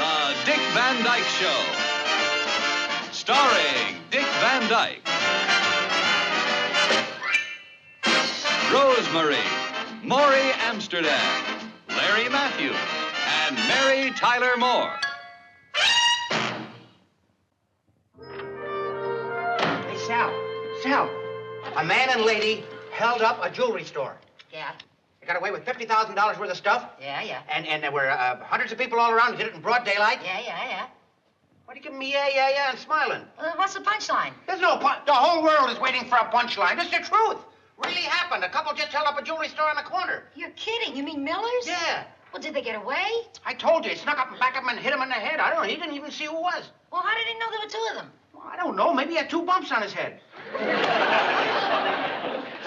The Dick Van Dyke Show. Starring Dick Van Dyke. Rosemary, Maury Amsterdam, Larry Matthews, and Mary Tyler Moore. Hey, Sal, a man and lady held up a jewelry store. Yeah. They got away with $50,000 worth of stuff. Yeah. And there were hundreds of people all around who did it in broad daylight. Yeah. What are you giving me yeah, and smiling? What's the punchline? There's no punch. The whole world is waiting for a punchline. This is the truth. Really happened. A couple just held up a jewelry store on the corner. You're kidding. You mean Miller's? Yeah. Well, did they get away? I told you. He snuck up and back of him and hit him in the head. I don't know. He didn't even see who it was. Well, how did he know there were two of them? Well, I don't know. Maybe he had 2 bumps on his head.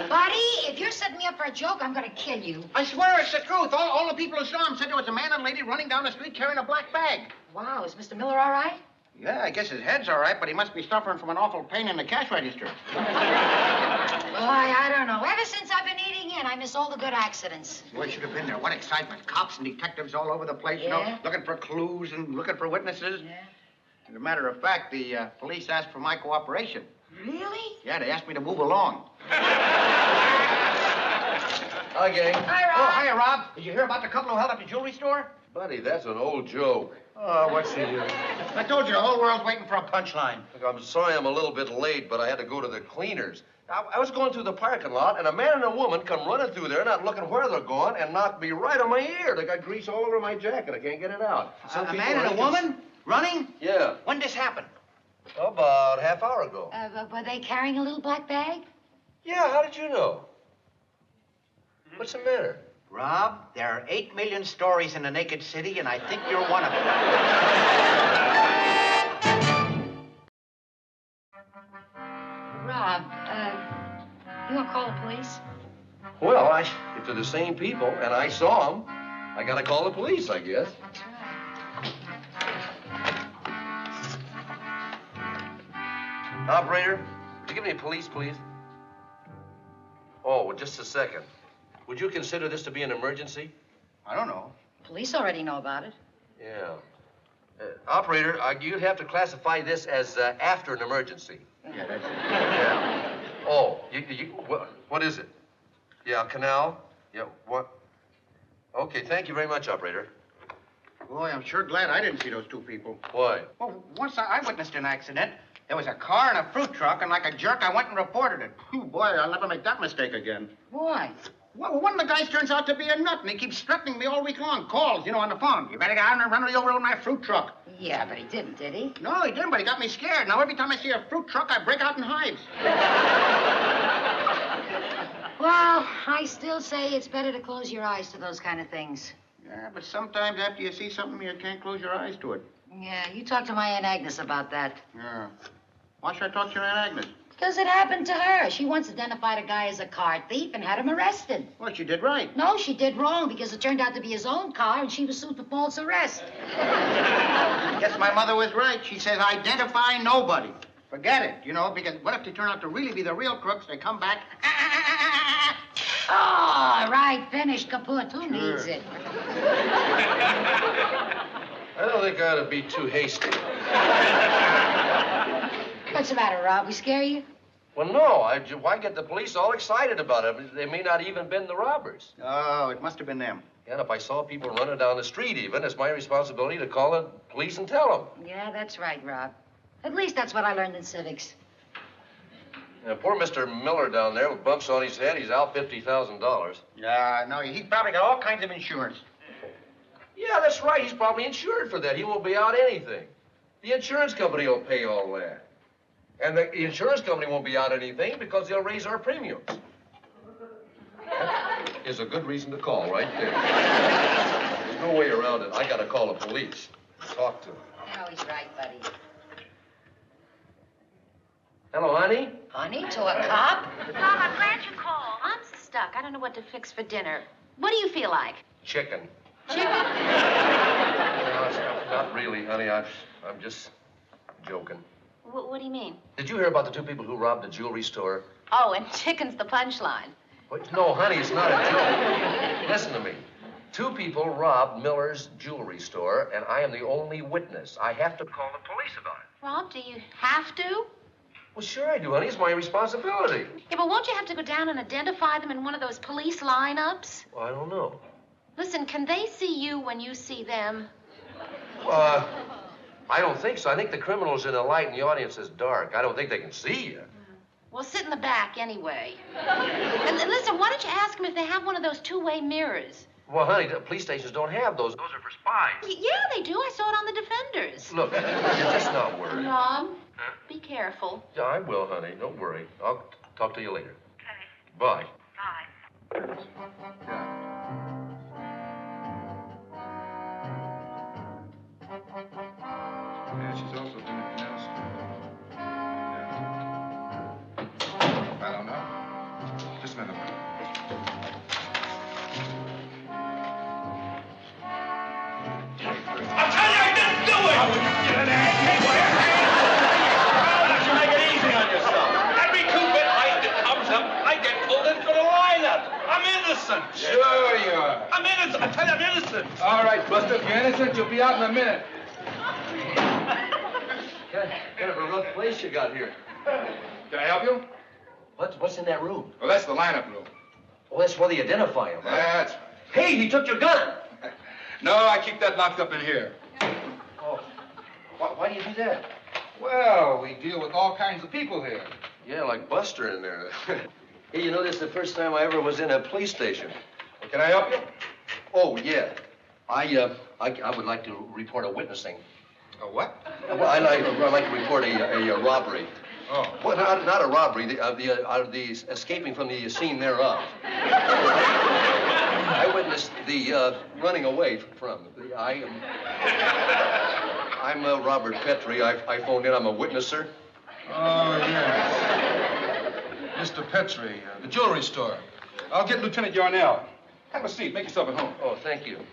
Buddy, if you're setting me up for a joke, I'm going to kill you. I swear it's the truth. All the people who saw him said there was a man and lady running down the street carrying a black bag. Wow, is Mr. Miller all right? Yeah, I guess his head's all right, but he must be suffering from an awful pain in the cash register. Boy, I don't know. Ever since I've been eating in, I miss all the good accidents. Boy, should have been there. What excitement. Cops and detectives all over the place, you know, looking for clues and looking for witnesses. Yeah. As a matter of fact, the police asked for my cooperation. Really? Yeah, they asked me to move along. Hi, gang. Hi, Rob. Oh, hiya, Rob. Did you hear about the couple who held up the jewelry store? Buddy, that's an old joke. Oh, what's the use? I told you, the whole world's waiting for a punchline. Look, I'm sorry I'm a little bit late, but I had to go to the cleaners. I was going through the parking lot, and a man and a woman come running through there, not looking where they're going, and knocked me right on my ear. They got grease all over my jacket. I can't get it out. A man and a woman? Running? Yeah. When did this happen? About half hour ago. Were they carrying a little black bag? Yeah, how did you know? What's the matter? Rob, there are 8 million stories in the naked city, and I think you're one of them. Rob, you gonna call the police? Well, if they're the same people, and I saw them, I gotta call the police, I guess. That's right. Operator, would you give me a police, please? Oh, well, just a second. Would you consider this to be an emergency? I don't know. Police already know about it. Yeah. Operator, you'd have to classify this as after an emergency. Yeah, that's it. Yeah. Oh, what is it? Yeah, canal? Yeah, what? Okay, thank you very much, operator. Boy, I'm sure glad I didn't see those 2 people. Why? Well, once I witnessed an accident. There was a car and a fruit truck, and like a jerk, I went and reported it. Oh, boy, I'll never make that mistake again. Why? Well, one of the guys turns out to be a nut, and he keeps threatening me all week long. Calls, you know, on the phone. You better get out and run me over with my fruit truck. Yeah, but he didn't, did he? No, he didn't, but he got me scared. Now, every time I see a fruit truck, I break out in hives. Well, I still say it's better to close your eyes to those kind of things. Yeah, but sometimes after you see something, you can't close your eyes to it. Yeah, you talk to my Aunt Agnes about that. Yeah. Why should I talk to your Aunt Agnes? Because it happened to her. She once identified a guy as a car thief and had him arrested. Well, she did right. No, she did wrong because it turned out to be his own car and she was sued for false arrest. Yes, my mother was right. She says identify nobody. Forget it, you know, because what if they turn out to really be the real crooks? They come back. Oh, right, finished, kaput. Who needs it? I don't think I ought to be too hasty. What's the matter, Rob? We scare you? Well, no. Why get the police all excited about it? They may not even been the robbers. Oh, it must have been them. And if I saw people running down the street even, it's my responsibility to call the police and tell them. Yeah, that's right, Rob. At least that's what I learned in civics. Poor Mr. Miller down there with bumps on his head, he's out $50,000. Yeah, no, he's probably got all kinds of insurance. Yeah, that's right. He's probably insured for that. He won't be out anything. The insurance company will pay all that. And the insurance company won't be out anything because they'll raise our premiums. That is a good reason to call right there. There's no way around it. I got to call the police. Talk to them. No, he's right, buddy. Hello, honey? Honey, to a cop? Mom, I'm glad you called. I'm stuck. I don't know what to fix for dinner. What do you feel like? Chicken. Chicken? No, not really, honey. I'm just joking. What do you mean? Did you hear about the 2 people who robbed the jewelry store? Oh, and chicken's the punchline. What? No, honey, it's not a joke. Listen to me. Two people robbed Miller's jewelry store, and I am the only witness. I have to call the police about it. Rob, do you have to? Well, sure I do, honey. It's my responsibility. Yeah, but won't you have to go down and identify them in one of those police lineups? Well, I don't know. Listen, can they see you when you see them? I don't think so. I think the criminal's in the light and the audience is dark. I don't think they can see you. Well, sit in the back anyway. And listen, why don't you ask them if they have one of those two-way mirrors? Well, honey, the police stations don't have those. Those are for spies. Yeah, they do. I saw it on the Defenders. Look, you're just not worried. Rob, be careful. Yeah, I will, honey. Don't worry. I'll talk to you later. Okay. Bye. Bye. Yeah, she's also doing anything else. Yeah. I don't know. Just a minute. I'll tell you, I didn't do it! How would you get an ass? Why don't you make it easy on yourself? Every two-bit fight that comes up, I get pulled in for the lineup. I'm innocent. Sure you are. I'm innocent. I tell you, I'm innocent. All right, Buster, if you're innocent, you'll be out in a minute. Kind of a rough place you got here. Can I help you? What's in that room? Well, that's the lineup room. Well, that's where they identify him, huh? That's right. Hey, he took your gun! No, I keep that locked up in here. Oh, why do you do that? Well, we deal with all kinds of people here. Yeah, like Buster in there. Hey, you know, this is the first time I ever was in a police station. Well, can I help you? Oh, yeah. I would like to report a witnessing. A what? Well, I'd like to report a robbery. Oh. Well, not a robbery, the escaping from the scene thereof. I witnessed the running away from. I'm Robert Petrie. I phoned in. I'm a witnesser. Oh, yes. Mr. Petrie, the jewelry store. I'll get Lieutenant Yarnell. Have a seat. Make yourself at home. Oh, thank you.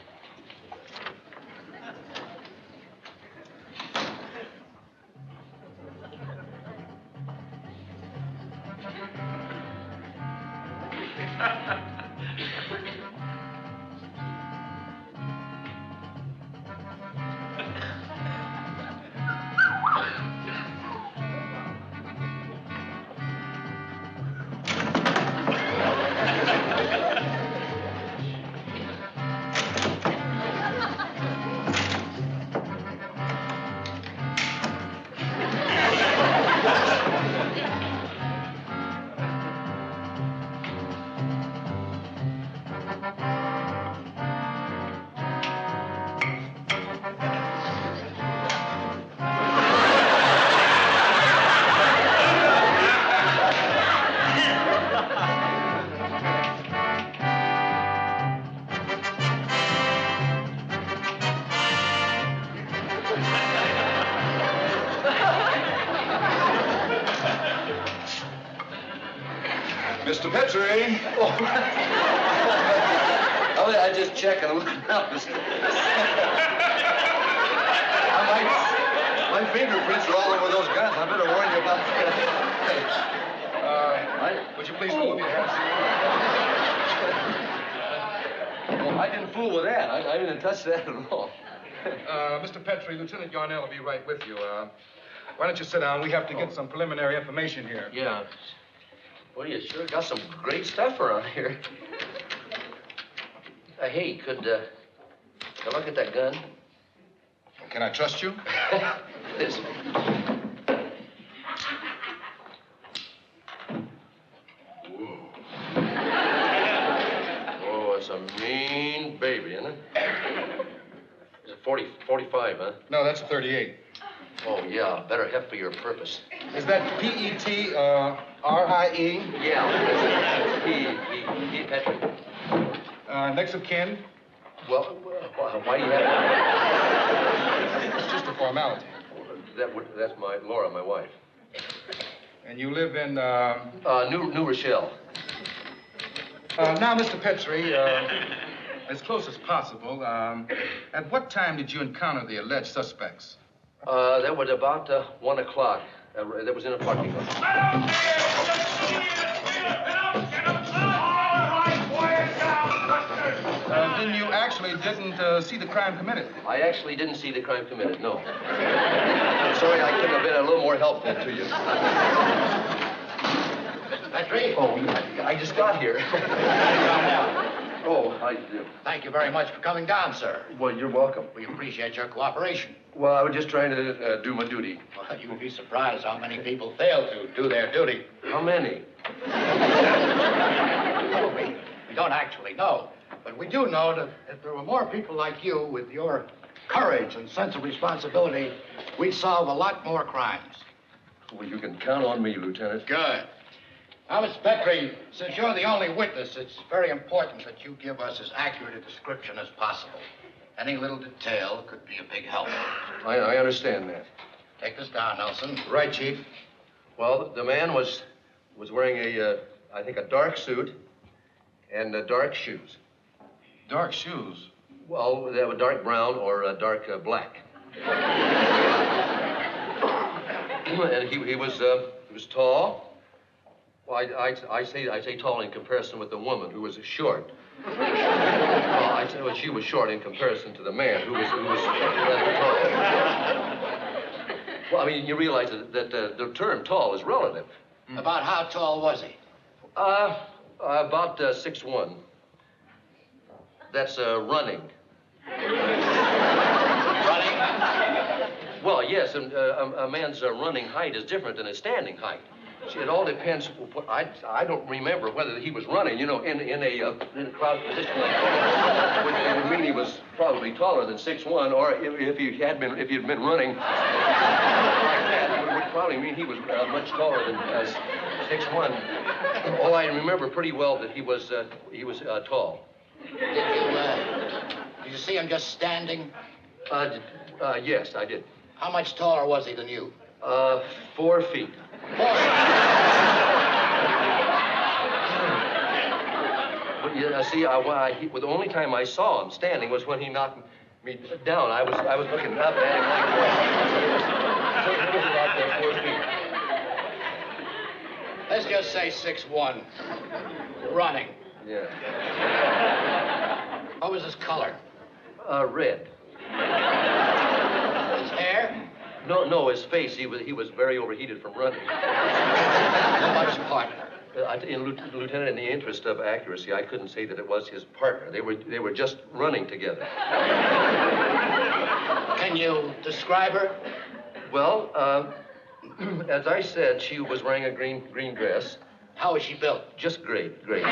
Mr. Petrie. Oh. I just checking. I'm looking out. My fingerprints are all over those guns. I better warn you about that. Would you please remove your hands? Oh, I didn't fool with that. I didn't touch that at all. Mr. Petrie, Lieutenant Yarnell will be right with you. Why don't you sit down? We have to get some preliminary information here. Yeah. Well, you sure got some great stuff around here. Hey, could I look at that gun? Can I trust you? This. Oh, it's a mean baby, isn't it? It's a 45, huh? No, that's a 38. Oh, yeah, better heft for your purpose. Is that P-E-T, R-I-E? Yeah, that's P. Petrie. Next of kin? Well, why do you have It's just a formality. That's Laura, my wife. And you live in, New Rochelle. Now, Mr. Petrie, as close as possible, at what time did you encounter the alleged suspects? That was about 1 o'clock. That was in a parking lot. Then you actually see the crime committed? I actually didn't see the crime committed, no. I'm sorry I couldn't have been a little more helpful to you. Petrie? Oh, I just got here. Oh, I do. Thank you very much for coming down, sir. Well, you're welcome. We appreciate your cooperation. Well, I was just trying to do my duty. Well, you would be surprised how many people fail to do their duty. How many? Well, we don't actually know. But we do know that if there were more people like you with your courage and sense of responsibility, we'd solve a lot more crimes. Well, you can count on me, Lieutenant. Good. Now, Mr. Petrie, since you're the only witness, it's very important that you give us as accurate a description as possible. Any little detail could be a big help. I understand that. Take this down, Nelson. Right, Chief. Well, the man was wearing I think a dark suit and dark shoes. Dark shoes? Well, they were dark brown or dark black. And he was tall. Well, I say tall in comparison with the woman who was short. Well, I say she was short in comparison to the man who was rather tall. Well, I mean, you realize that the term tall is relative. About how tall was he? About 6'1". That's running. Running? Well, yes, and a man's running height is different than his standing height. See, it all depends. I don't remember whether he was running, you know, in a crowd position like that, which would mean he was probably taller than 6'1", or if he had been running like that, it would probably mean he was much taller than 6'1". Oh, I remember pretty well that he was tall. Did you see him just standing? Yes, I did. How much taller was he than you? 4 feet. But yeah, see, the only time I saw him standing was when he knocked me down. I was looking up at him like that. So he was about 4 feet. Let's just say 6'1". Running. Yeah. What was his color? Red. His hair? No, his face. He was very overheated from running. How much partner? Lieutenant, in the interest of accuracy, I couldn't say that it was his partner. They were just running together. Can you describe her? Well, as I said, she was wearing a green dress. How was she built? Just great. Would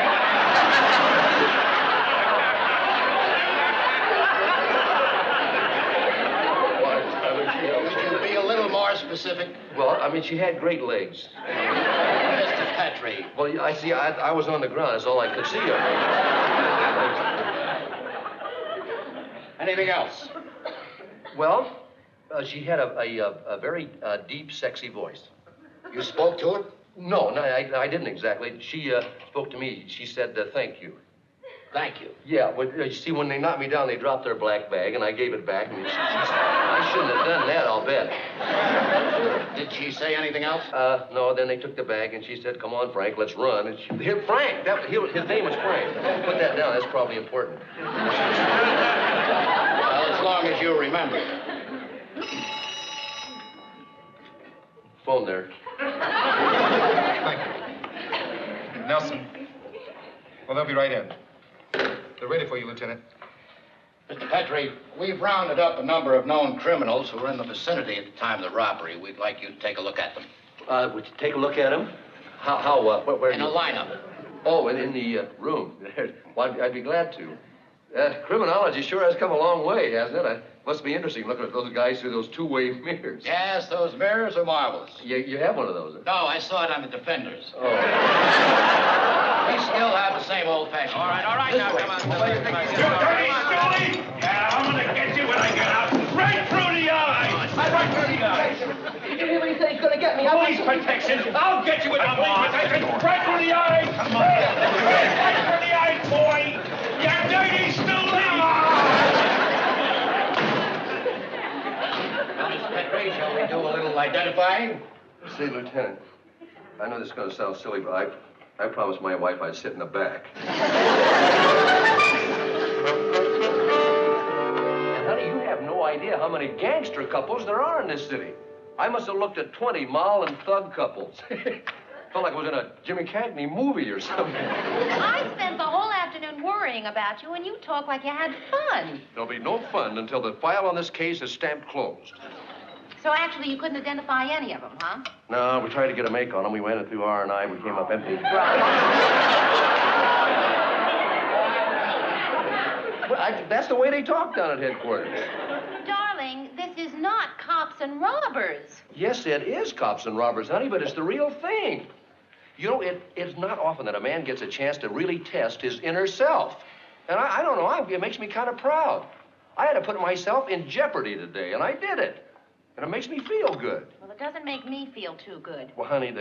you be a little more specific? Well, I mean, she had great legs. Mr. Petrie. Well, I see, I was on the ground. That's all I could see of her. Anything else? Well, she had a very deep, sexy voice. You spoke to her? No, I didn't exactly. She spoke to me. She said, thank you. Thank you. Yeah, well, you see, when they knocked me down, they dropped their black bag, and I gave it back. And I shouldn't have done that, I'll bet. Did she say anything else? No, then they took the bag, and she said, come on, Frank, let's run. And Frank! His name was Frank. Put that down, that's probably important. Well, as long as you remember. Phone there. Thank you. Nelson. Well, they'll be right in. They're ready for you, Lieutenant. Mr. Petrie, we've rounded up a number of known criminals who were in the vicinity at the time of the robbery. We'd like you to take a look at them. Would you take a look at him? Where in a lineup. Oh, in the room. Well, I'd be glad to. Criminology sure has come a long way, hasn't it? Must be interesting looking at those guys through those two-way mirrors. Yes, those mirrors are marvelous. You have one of those? No, I saw it on the Defenders. Oh. We still have the same old-fashioned. All right, now, come on. You dirty stoolie! I'm gonna get you when I get out. Right through the eye! Right through the eye! You really think he's gonna get me? Police protection! I'll get you with the police protection! Right through the eye! Come on! Right through the eye, boy! You dirty stoolie! Mr. Petrie, shall we do a little identifying? Say, Lieutenant, I know this is going to sound silly, but I promised my wife I'd sit in the back. idea how many gangster couples there are in this city. I must have looked at 20 mall and thug couples. Felt like I was in a Jimmy Cagney movie or something. I spent the whole afternoon worrying about you, and you talk like you had fun. There'll be no fun until the file on this case is stamped closed. So actually, you couldn't identify any of them, huh? No, we tried to get a make on them. We ran it through R&I. We came up empty. Well, that's the way they talk down at headquarters. Darling, this is not cops and robbers. Yes, it is cops and robbers, honey, but it's the real thing. You know, it's not often that a man gets a chance to really test his inner self. And I don't know, it makes me kind of proud. I had to put myself in jeopardy today, and I did it. And it makes me feel good. Well, it doesn't make me feel too good. Well, honey,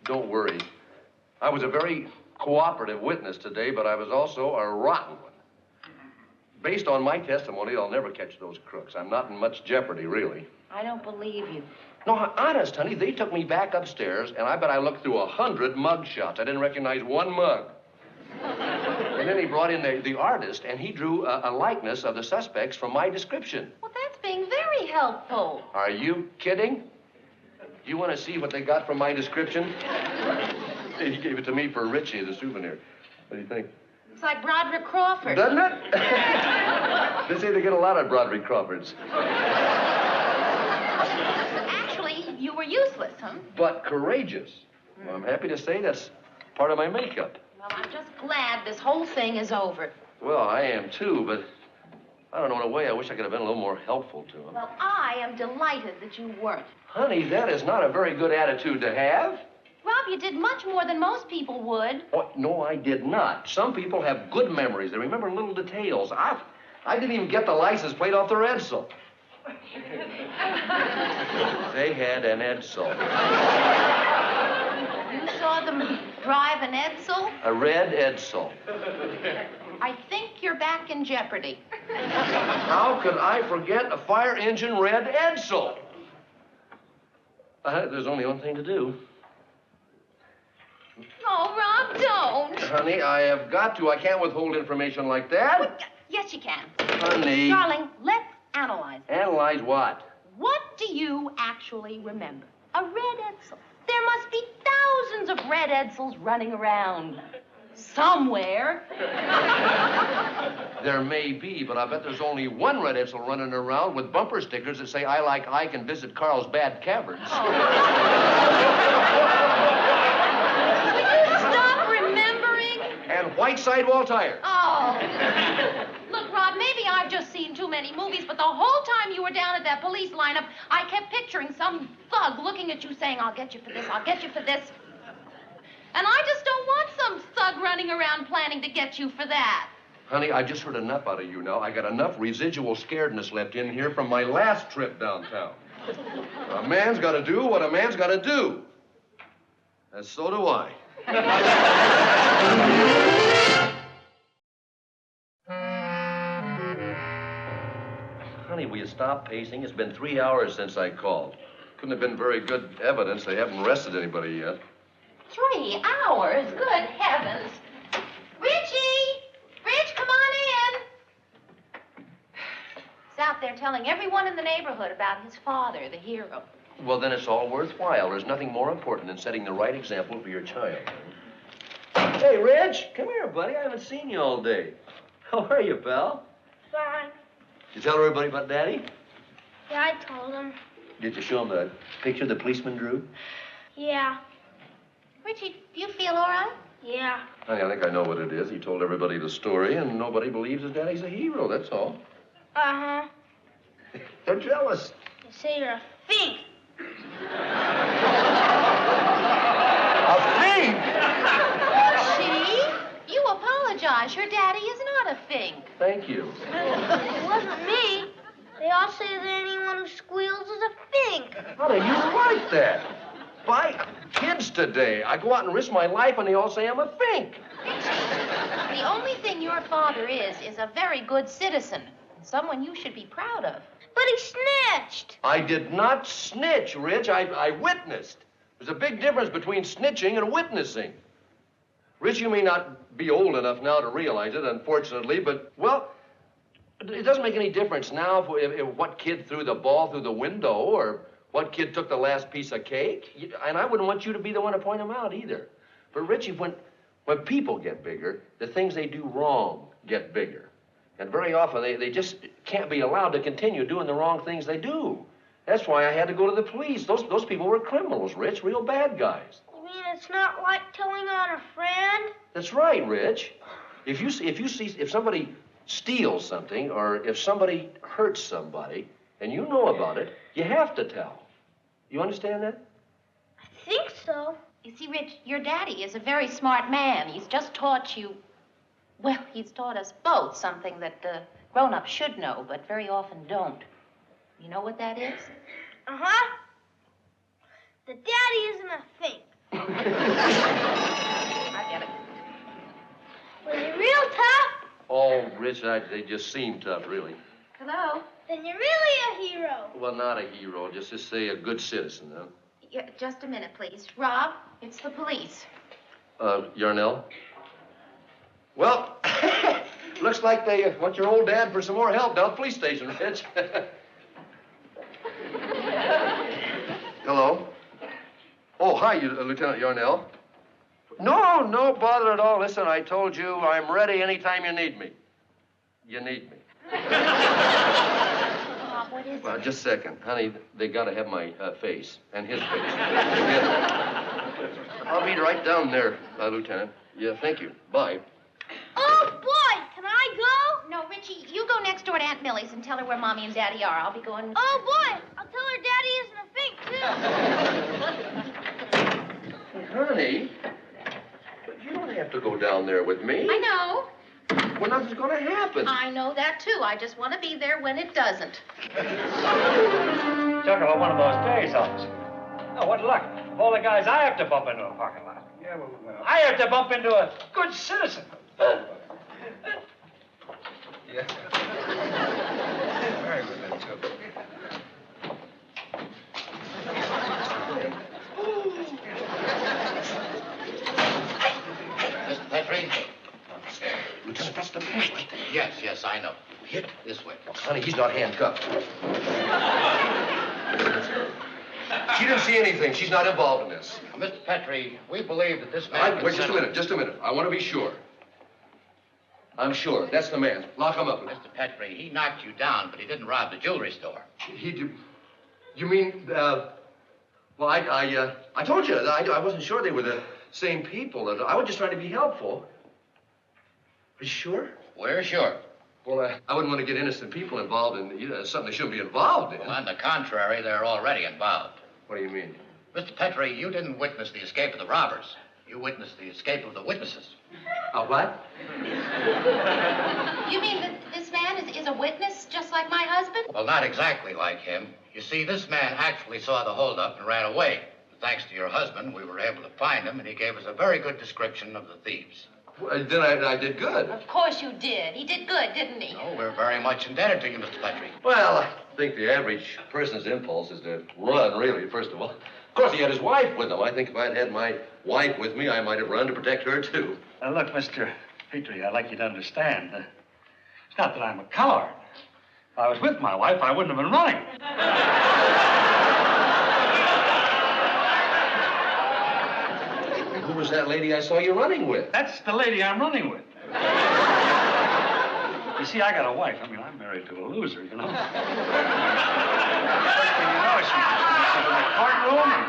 don't worry. I was a very cooperative witness today, but I was also a rotten one. Based on my testimony, I'll never catch those crooks. I'm not in much jeopardy, really. I don't believe you. No, honest, honey, they took me back upstairs, and I bet I looked through 100 mug shots. I didn't recognize one mug. And then he brought in the artist, and he drew a likeness of the suspects from my description. Well, that's being very helpful. Are you kidding? You want to see what they got from my description? He gave it to me for Richie as a souvenir. What do you think? It's like Broderick Crawford. Doesn't it? They say they get a lot of Broderick Crawfords. Actually, you were useless, huh? But courageous. Well, I'm happy to say that's part of my makeup. Well, I'm just glad this whole thing is over. Well, I am too, but I don't know, in a way, I wish I could have been a little more helpful to him. Well, I am delighted that you weren't. Honey, that is not a very good attitude to have. Rob, you did much more than most people would. Oh, no, I did not. Some people have good memories. They remember little details. I didn't even get the license plate off their Edsel. They had an Edsel. You saw them drive an Edsel? A red Edsel. I think you're back in jeopardy. How could I forget a fire engine red Edsel? There's only one thing to do. Oh, Rob, don't. Honey, I have got to. I can't withhold information like that. Well, yes, you can. Honey. Darling, let's analyze it. Analyze what? What do you actually remember? A red Edsel. There must be thousands of red Edsels running around. Somewhere. There may be, but I bet there's only one red Edsel running around with bumper stickers that say, I like Ike and visit Carl's Bad Caverns. Oh. Will you stop remembering? And white sidewall tires. Oh. Look, Rob, maybe I've just seen too many movies, but the whole time you were down at that police lineup, I kept picturing some thug looking at you saying, I'll get you for this, I'll get you for this. And I just don't want some thug running around planning to get you for that. Honey, I just heard enough out of you now. I got enough residual scaredness left in here from my last trip downtown. A man's got to do what a man's got to do. And so do I. Honey, will you stop pacing? It's been 3 hours since I called. Couldn't have been very good evidence. They haven't arrested anybody yet. 3 hours? Good heavens. Richie! Rich, come on in. He's out there telling everyone in the neighborhood about his father, the hero. Well, then it's all worthwhile. There's nothing more important than setting the right example for your child. Hey, Rich, come here, buddy. I haven't seen you all day. How are you, pal? Fine. Did you tell everybody about Daddy? Yeah, I told him. Did you show him the picture the policeman drew? Yeah. Richie, do you feel all right? Yeah. Honey, I think I know what it is. He told everybody the story, and nobody believes his daddy's a hero, that's all. Uh-huh. They're jealous. They say you're a fink. A fink? See? You apologize. Your daddy is not a fink. Thank you. It wasn't me. They all say that anyone who squeals is a fink. Honey, you like that. By kids today, I go out and risk my life, and they all say I'm a fink. The only thing your father is a very good citizen. Someone you should be proud of. But he snitched. I did not snitch, Rich. I witnessed. There's a big difference between snitching and witnessing. Rich, you may not be old enough now to realize it, unfortunately, but, well, It doesn't make any difference now if what kid threw the ball through the window or what kid took the last piece of cake. And I wouldn't want you to be the one to point them out either. But, Richie, when people get bigger, the things they do wrong get bigger. And very often they just can't be allowed to continue doing the wrong things they do. That's why I had to go to the police. Those people were criminals, Rich, real bad guys. You mean it's not like telling on a friend? That's right, Rich. If somebody steals something or if somebody hurts somebody and you know about it, you have to tell. You understand that? I think so. You see, Rich, your daddy is a very smart man. He's just taught you, well, he's taught us both something that grown-ups should know, but very often don't. You know what that is? Uh-huh. The daddy isn't a thing. I get it. Was he real tough? Oh, Rich, they just seem tough, really. Hello? Then you're really a hero. Well, not a hero, just to say a good citizen, huh? Yeah, just a minute, please. Rob, it's the police. Yarnell? Well, looks like they want your old dad for some more help down at the police station, Rich. Hello? Oh, hi, Lieutenant Yarnell. No bother at all. Listen, I told you I'm ready anytime you need me. You need me. Rob, what is Well, it? just a second. Honey, they gotta have my face and his face. I'll be right down there, Lieutenant. Yeah, thank you. Bye. Oh, boy, can I go? No, Richie, you go next door to Aunt Millie's and tell her where Mommy and Daddy are. I'll be going with Oh, boy, I'll tell her Daddy isn't a fink, too. Honey, but you don't have to go down there with me. I know. Well, nothing's gonna happen. I know that, too. I just want to be there when it doesn't. Talk about one of those days, officer. Oh, what luck. Of all the guys I have to bump into in a parking lot. Yeah, well. I have to bump into a good citizen. Yeah. Very good, then, too. Mr. Petrie? Lieutenant, that's the man right there. Yes, I know. Hit? This way. Honey, he's not handcuffed. She didn't see anything. She's not involved in this. Now, Mr. Petrie, we believe that this man... Wait, just a minute. I want to be sure. I'm sure. That's the man. Lock him up. Mr. Petrie, he knocked you down, but he didn't rob the jewelry store. He did... You mean, well, I told you. I wasn't sure they were the same people. I was just trying to be helpful. Are you sure? We're sure. Well, I wouldn't want to get innocent people involved in something they shouldn't be involved in. Well, on the contrary, they're already involved. What do you mean? Mr. Petrie, you didn't witness the escape of the robbers. You witnessed the escape of the witnesses. What? You mean that this man is a witness, just like my husband? Well, not exactly like him. You see, this man actually saw the holdup and ran away. Thanks to your husband, we were able to find him, and he gave us a very good description of the thieves. Well, then I did good. Of course you did. He did good, didn't he? Oh, we're very much indebted to you, Mr. Petrie. Well, I think the average person's impulse is to run, really, first of all. Of course, he had his wife with him. I think if I'd had my wife with me, I might have run to protect her, too. Now, look, Mr. Petrie, I'd like you to understand. It's not that I'm a coward. If I was with my wife, I wouldn't have been running. Who was that lady I saw you running with? That's the lady I'm running with. You see, I got a wife. I mean, I'm married to a loser, you know. First thing you know, she's in the courtroom, and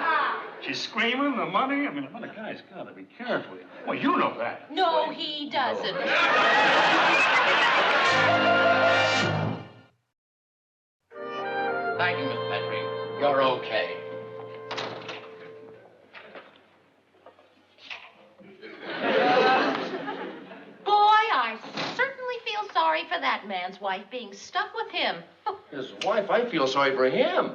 she's screaming, the money. I mean, another guy's got to be careful. Well, you know that. No, he doesn't. Thank you, Mr. Petrie. You're okay. Boy, I certainly feel sorry for that man's wife being stuck with him. His wife, I feel sorry for him.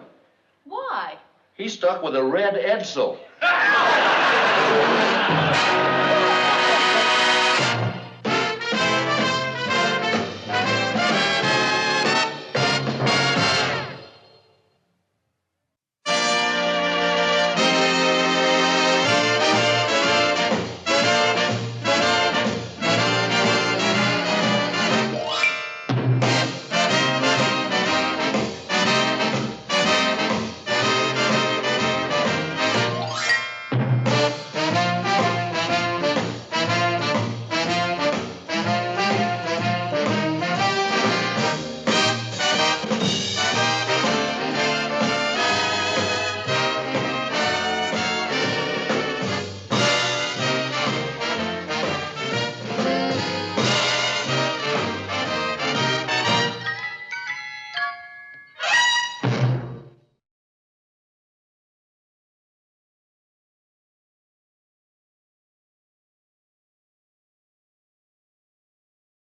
Why? He's stuck with a red Edsel.